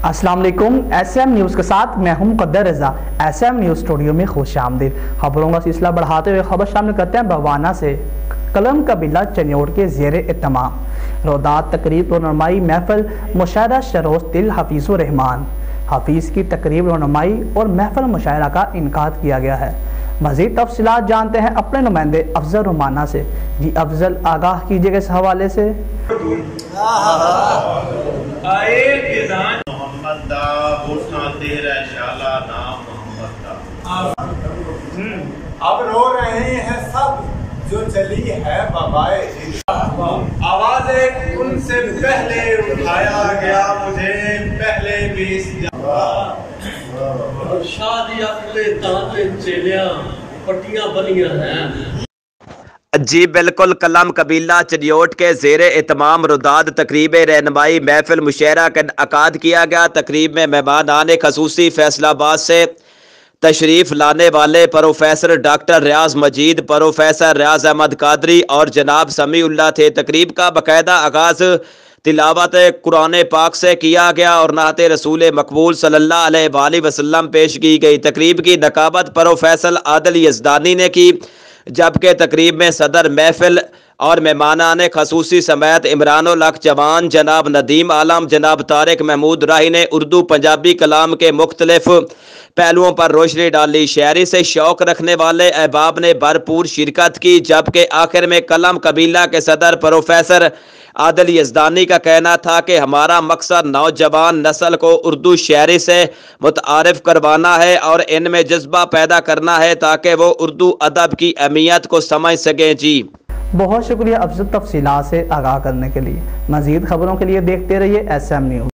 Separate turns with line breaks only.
السلام علیکم، S M news کے ساتھ میں ہوں مقدر رضا۔ ایس ایم نیوز اسٹوڈیو میں خوش آمدید۔ خبروں کا سلسلہ بڑھاتے ہوئے خبر شامل کرتے ہیں بوانہ سے۔ قلم قبیلہ چنیوٹ کے زیر اہتمام روداد تقریب رونمائی محفل مشاعرہ شروس دل حفیظ الرحمان حفیظ کی تقریب رونمائی اور محفل مشاعرہ کا انعقاد کیا گیا ہے۔ مزید تفصیلات جانتے ہیں اپنے نمائندے افضل رومانہ سے۔ جی افضل، آگاہ کیجئے گا اس حوالے سے۔
اب رو رہے ہیں سب جو چلی ہے بابائے آواز ان سے پہلے اٹھایا گیا مجھے پہلے بھی
شادی اپنے تانے چیلیاں پٹیاں بنیاں ہیں۔
جی بالکل، قلم قبیلہ چنیوٹ کے زیر اہتمام روداد تقریب رہنمائی محفل مشاعرہ کا انعقاد کیا گیا۔ تقریب میں مہمانان خصوصی فیصلہ آباد سے تشریف لانے والے پروفیسر ڈاکٹر ریاض مجید، پروفیسر ریاض احمد قادری اور جناب سمیع اللہ تھے۔ تقریب کا باقاعدہ آغاز تلاوت قرآن پاک سے کیا گیا اور نعت رسول مقبول صلی اللہ علیہ وآلہ وسلم پیش کی گئی۔ تقریب کی نقابت پروفیسر عادل یزدانی نے کی، جبکہ تقریب میں صدر محفل اور مہمانان خصوصی سمیت عمران الحق جوان، جناب ندیم عالم، جناب طارق محمود راہی نے اردو پنجابی کلام کے مختلف پہلوؤں پر روشنی ڈالی۔ شاعری سے شوق رکھنے والے احباب نے بھرپور شرکت کی، جبکہ آخر میں قلم قبیلہ کے صدر پروفیسر عادل یزدانی کا کہنا تھا کہ ہمارا مقصد نوجوان نسل کو اردو شاعری سے متعارف کروانا ہے اور ان میں جذبہ پیدا کرنا ہے تاکہ وہ اردو ادب کی اہمیت کو سمجھ سکیں۔ جی
بہت شکریہ افضل، تفصیلات سے آگاہ کرنے کے لیے۔ مزید خبروں کے لیے دیکھتے رہیے ایس ایم نیوز۔